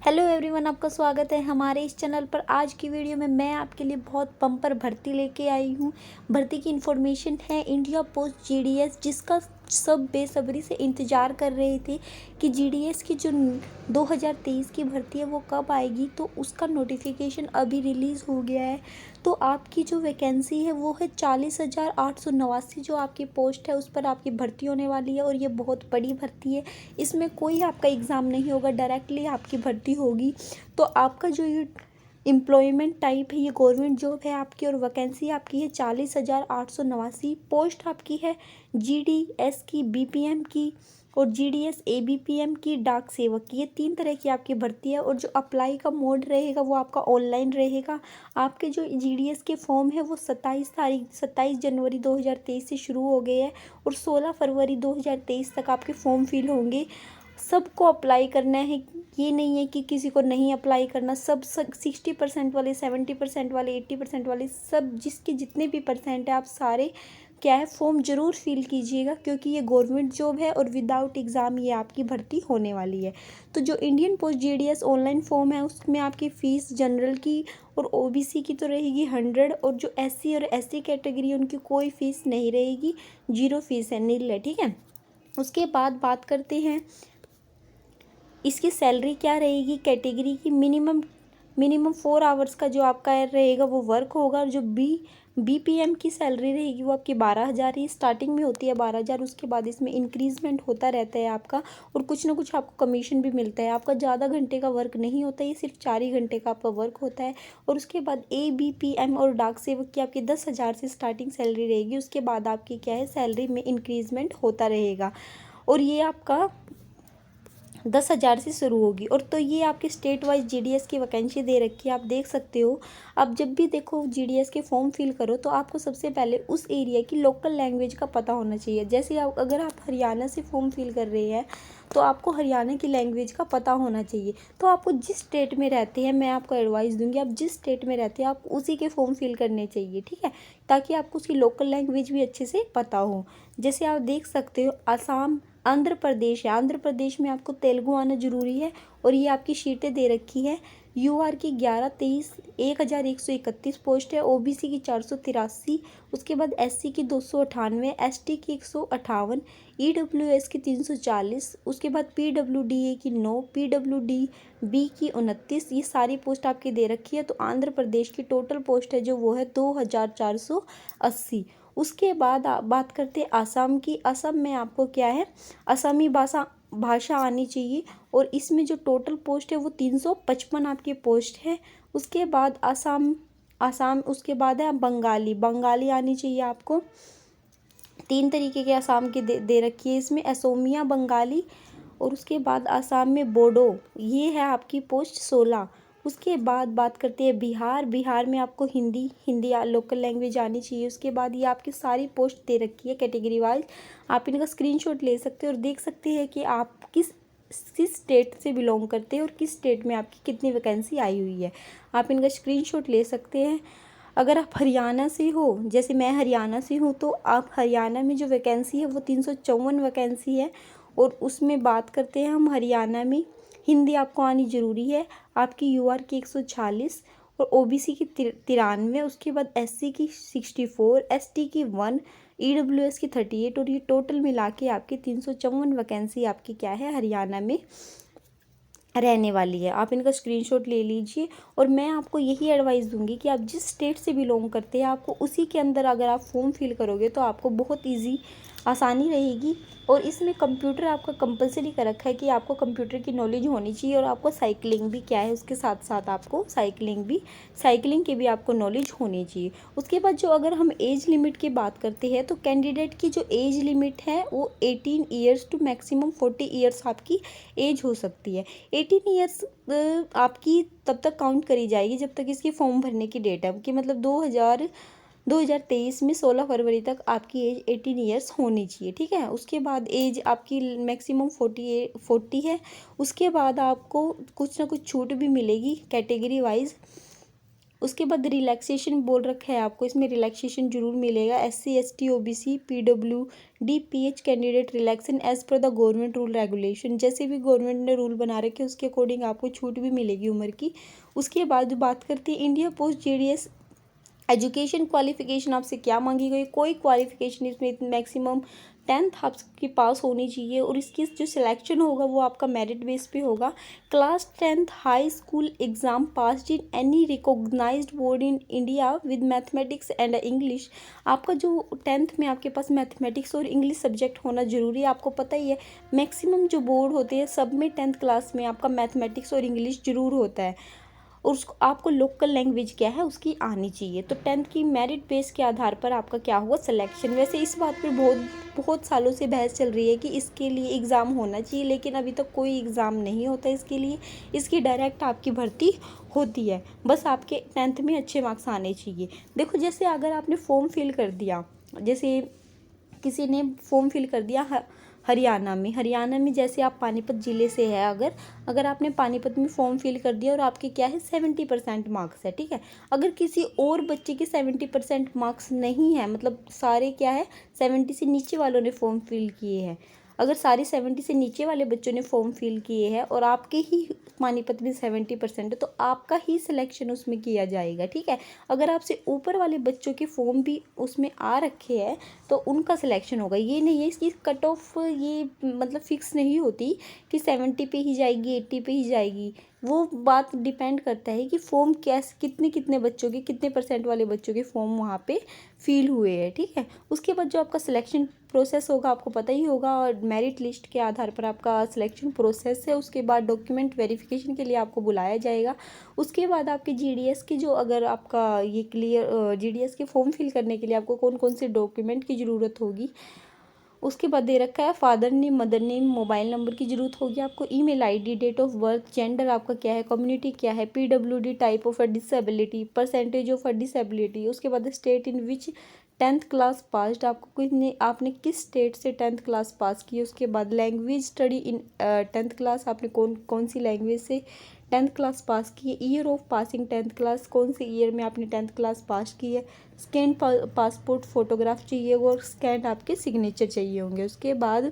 Hello everyone, आपका स्वागत है हमारे इस चैनल पर। आज की वीडियो में मैं आपके लिए बहुत बम्पर भर्ती लेके आई हूँ। भर्ती की इन्फॉर्मेशन है इंडिया पोस्ट जीडीएस, जिसका सब बेसब्री से इंतज़ार कर रहे थे कि जीडीएस की जो 2023 की भर्ती है वो कब आएगी। तो उसका नोटिफिकेशन अभी रिलीज़ हो गया है। तो आपकी जो वैकेंसी है वो है 40,889 जो आपकी पोस्ट है उस पर आपकी भर्ती होने वाली है। और ये बहुत बड़ी भर्ती है, इसमें कोई आपका एग्ज़ाम नहीं होगा, डायरेक्टली आपकी भर्ती होगी। तो आपका जो ये एम्प्लॉयमेंट टाइप है, ये गवर्नमेंट जॉब है आपकी, और वैकेंसी आपकी है 40,889। पोस्ट आपकी है जीडीएस की, बीपीएम की और जीडीएस एबीपीएम की, डाक सेवक की। ये 3 तरह की आपकी भर्ती है। और जो अप्लाई का मोड रहेगा वो आपका ऑनलाइन रहेगा। आपके जो जीडीएस के फॉर्म है वो 27 जनवरी 2023 से शुरू हो गए हैं और 16 फरवरी 2023 तक आपके फॉर्म फिल होंगे। सबको अप्लाई करना है, ये नहीं है कि किसी को नहीं अप्लाई करना। सब 60% वाले, 70% वाले, 80% वाले, सब जिसके जितने भी परसेंट है आप सारे क्या है फॉर्म ज़रूर फिल कीजिएगा, क्योंकि ये गवर्नमेंट जॉब है और विदाउट एग्ज़ाम ये आपकी भर्ती होने वाली है। तो जो Indian post GDS online form है उसमें आपकी फ़ीस जनरल की और ओबीसी की तो रहेगी 100, और जो एससी और एसटी कैटेगरी उनकी कोई फ़ीस नहीं रहेगी, 0 फीस है, नील है, ठीक है। उसके बाद बात करते हैं इसकी सैलरी क्या रहेगी। कैटेगरी की मिनिमम 4 आवर्स का जो आपका रहेगा वो वर्क होगा। और जो बीपीएम की सैलरी रहेगी वो आपकी 12,000 ही स्टार्टिंग में होती है, 12,000। उसके बाद इसमें इंक्रीजमेंट होता रहता है आपका, और कुछ ना कुछ आपको कमीशन भी मिलता है। आपका ज़्यादा घंटे का वर्क नहीं होता, ये सिर्फ 4 ही घंटे का आपका वर्क होता है। और उसके बाद एबीपीएम और डाक सेवक की आपकी 10,000 से स्टार्टिंग सैलरी रहेगी। उसके बाद आपकी क्या है सैलरी में इंक्रीजमेंट होता रहेगा, और ये आपका 10,000 से शुरू होगी। और तो ये आपके स्टेट वाइज जीडीएस की वैकेंसी दे रखी है, आप देख सकते हो। अब जब भी देखो जीडीएस के फॉर्म फिल करो तो आपको सबसे पहले उस एरिया की लोकल लैंग्वेज का पता होना चाहिए। जैसे अगर आप हरियाणा से फॉर्म फिल कर रहे हैं तो आपको हरियाणा की लैंग्वेज का पता होना चाहिए। तो आपको जिस स्टेट में रहते हैं, मैं आपको एडवाइस दूंगी, आप जिस स्टेट में रहते हैं आप उसी के फॉर्म फिल करने चाहिए, ठीक है, ताकि आपको उसकी लोकल लैंग्वेज भी अच्छे से पता हो। जैसे आप देख सकते हो आसाम, आंध्र प्रदेश है, आंध्र प्रदेश में आपको तेलुगु आना जरूरी है। और ये आपकी शीटें दे रखी है। यूआर की 1123 1131 पोस्ट है, ओबीसी की 483, उसके बाद एससी की 298, एसटी की 158, ईडब्ल्यूएस की 340, उसके बाद पीडब्ल्यूडीए की 9, पीडब्ल्यूडी बी की 29। ये सारी पोस्ट आपकी दे रखी है। तो आंध्र प्रदेश की टोटल पोस्ट है जो वो है 2,480। उसके बाद आप बात करते हैं आसाम की। असम में आपको क्या है असमी भाषा आनी चाहिए, और इसमें जो टोटल पोस्ट है वो 355 आपकी पोस्ट है। उसके बाद आसाम उसके बाद है बंगाली आनी चाहिए आपको। 3 तरीके के आसाम की दे रखी है इसमें, असमिया, बंगाली। और उसके बाद आसाम में बोडो, ये है आपकी पोस्ट 16। उसके बाद बात करते हैं बिहार में आपको हिंदी लोकल लैंग्वेज आनी चाहिए। उसके बाद ये आपकी सारी पोस्ट दे रखी है कैटेगरी वाइज। आप इनका स्क्रीनशॉट ले सकते हो और देख सकते हैं कि आप किस स्टेट से बिलोंग करते हैं और किस स्टेट में आपकी कितनी वैकेंसी आई हुई है। आप इनका स्क्रीनशॉट ले सकते हैं। अगर आप हरियाणा से हो, जैसे मैं हरियाणा से हूँ, तो आप हरियाणा में जो वैकेंसी है वो 354 वैकेंसी है। और उसमें बात करते हैं हम हरियाणा में, हिंदी आपको आनी ज़रूरी है। आपकी यूआर की 146 और ओबीसी की 93, उसके बाद एससी की 64, एसटी की 1, ईडब्ल्यूएस की 38। और ये टोटल मिला के आपकी 354 वैकेंसी आपकी क्या है हरियाणा में रहने वाली है। आप इनका स्क्रीनशॉट ले लीजिए। और मैं आपको यही एडवाइस दूंगी कि आप जिस स्टेट से बिलोंग करते हैं आपको उसी के अंदर अगर आप फॉर्म फिल करोगे तो आपको बहुत ईजी आसानी रहेगी। और इसमें कंप्यूटर आपका कंपलसरी कर रखा है कि आपको कंप्यूटर की नॉलेज होनी चाहिए, और आपको साइकिलिंग भी क्या है उसके साथ साथ आपको साइकिलिंग की भी आपको नॉलेज होनी चाहिए। उसके बाद जो अगर हम एज लिमिट की बात करते हैं तो कैंडिडेट की जो एज लिमिट है वो 18 ईयर्स टू मैक्सिमम 40 ईयर्स आपकी एज हो सकती है। 18 ईयर्स आपकी तब तक काउंट करी जाएगी जब तक इसकी फॉर्म भरने की डेट है, कि मतलब 2023 में 16 फरवरी तक आपकी एज 18 ईयर्स होनी चाहिए, ठीक है। उसके बाद एज आपकी मैक्सिमम 40 है। उसके बाद आपको कुछ ना कुछ छूट भी मिलेगी कैटेगरी वाइज। उसके बाद रिलैक्सेशन बोल रखा है आपको, इसमें रिलैक्सेशन जरूर मिलेगा। SC ST OBC PWD PH candidate relaxation as per the government rule regulation, जैसे भी गवर्नमेंट ने रूल बना रखे उसके अकॉर्डिंग आपको छूट भी मिलेगी उम्र की। उसके बाद जो बात करते हैं India post JDS education qualification आपसे क्या मांगी गई, कोई क्वालिफिकेशन इसमें मैक्सिमम 10th आपके पास होनी चाहिए और इसकी जो सिलेक्शन होगा वो आपका मेरिट बेस पे होगा। Class 10th high school exam passed in any recognised board in India with mathematics and English. आपका जो 10th में आपके पास मैथमेटिक्स और इंग्लिश सब्जेक्ट होना ज़रूरी है। आपको पता ही है मैक्सिमम जो बोर्ड होते हैं सब में 10th क्लास में आपका मैथमेटिक्स और इंग्लिश ज़रूर होता है और उसको आपको लोकल लैंग्वेज क्या है उसकी आनी चाहिए। तो 10th की मेरिट बेस के आधार पर आपका क्या हुआ सिलेक्शन। वैसे इस बात पर बहुत सालों से बहस चल रही है कि इसके लिए एग्ज़ाम होना चाहिए, लेकिन अभी तक कोई एग्ज़ाम नहीं होता इसके लिए। इसकी डायरेक्ट आपकी भर्ती होती है, बस आपके 10th में अच्छे मार्क्स आने चाहिए। देखो जैसे अगर आपने फॉर्म फिल कर दिया, जैसे किसी ने फॉर्म फिल कर दिया हरियाणा में जैसे आप पानीपत ज़िले से है, अगर आपने पानीपत में फॉर्म फिल कर दिया और आपके क्या है 70% मार्क्स है, ठीक है। अगर किसी और बच्चे के 70% मार्क्स नहीं है, मतलब सारे क्या है 70 से नीचे वालों ने फॉर्म फिल किए हैं, अगर सारे 70 से नीचे वाले बच्चों ने फॉर्म फिल किए हैं और आपके ही पानीपत में 70% है तो आपका ही सिलेक्शन उसमें किया जाएगा, ठीक है। अगर आपसे ऊपर वाले बच्चों के फॉर्म भी उसमें आ रखे हैं तो उनका सिलेक्शन होगा। ये नहीं है इसकी कट ऑफ ये मतलब फिक्स नहीं होती कि 70 पे ही जाएगी 80 पे ही जाएगी। वो बात डिपेंड करता है कि फॉर्म कैसे कितने बच्चों के कितने % वाले बच्चों के फॉर्म वहाँ पे फिल हुए हैं, ठीक है। उसके बाद जो आपका सिलेक्शन प्रोसेस होगा आपको पता ही होगा और मेरिट लिस्ट के आधार पर आपका सिलेक्शन प्रोसेस है। उसके बाद डॉक्यूमेंट वेरिफिकेशन के लिए आपको बुलाया जाएगा। उसके बाद आपके GDS की जो अगर आपका ये क्लियर GDS के फॉर्म फिल करने के लिए आपको कौन कौन से डॉक्यूमेंट की ज़रूरत होगी उसके बाद दे रखा है father name mother name mobile number की ज़रूरत होगी आपको, email ID, date of birth, gender आपका क्या है, कम्युनिटी क्या है, PWD type of disability, percentage of disability. उसके बाद state in which 10th class passed, आपने किस स्टेट से 10th क्लास पास की है। उसके बाद language study in 10th class, आपने कौन सी लैंग्वेज से 10th क्लास पास की है। Year of passing 10th class, कौन से ईयर में आपने 10th क्लास पास की है। स्कैन पासपोर्ट फ़ोटोग्राफ चाहिए और स्कैन आपके सिग्नेचर चाहिए होंगे। उसके बाद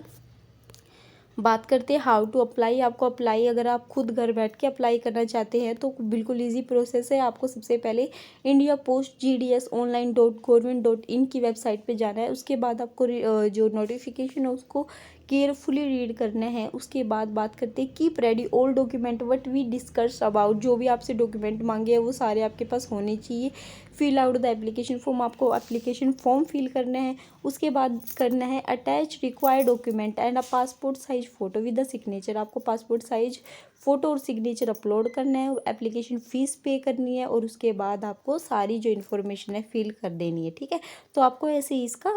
बात करते हैं हाउ टू अप्लाई। आपको अप्लाई अगर आप खुद घर बैठ के अप्लाई करना चाहते हैं तो बिल्कुल इजी प्रोसेस है। आपको सबसे पहले इंडिया पोस्ट GDS online.government.in की वेबसाइट पे जाना है। उसके बाद आपको जो नोटिफिकेशन है उसको केयरफुली रीड करना है। उसके बाद बात करते हैं keep ready all document what we discuss about, जो भी आपसे डॉक्यूमेंट मांगे हैं वो सारे आपके पास होने चाहिए। Fill out the application form, आपको एप्लीकेशन फॉर्म फिल करना है। उसके बाद करना है attach required document and a passport size photo with the signature, आपको पासपोर्ट साइज फ़ोटो और सिग्नेचर अपलोड करना है। एप्लीकेशन फ़ीस पे करनी है और उसके बाद आपको सारी जो इन्फॉर्मेशन है फिल कर देनी है, ठीक है। तो आपको ऐसे ही इसका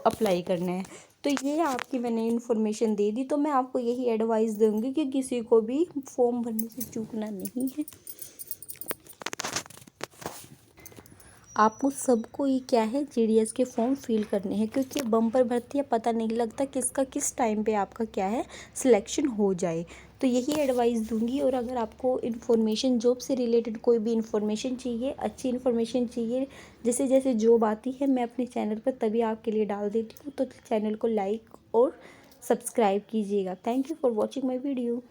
अप्लाई करना है। तो ये आपकी मैंने इन्फॉर्मेशन दे दी, तो मैं आपको यही एडवाइस दूंगी कि किसी को भी फॉर्म भरने से चूकना नहीं है। आपको सबको ही क्या है GDS के फॉर्म फिल करने हैं, क्योंकि बम्पर भर्ती है, पता नहीं लगता किसका किस टाइम पे आपका क्या है सिलेक्शन हो जाए। तो यही एडवाइस दूंगी। और अगर आपको इन्फॉर्मेशन जॉब से रिलेटेड कोई भी इन्फॉर्मेशन चाहिए, अच्छी इन्फॉर्मेशन चाहिए, जैसे जैसे जॉब आती है मैं अपने चैनल पर तभी आपके लिए डाल देती हूँ। तो चैनल को लाइक और सब्सक्राइब कीजिएगा। Thank you for watching my video.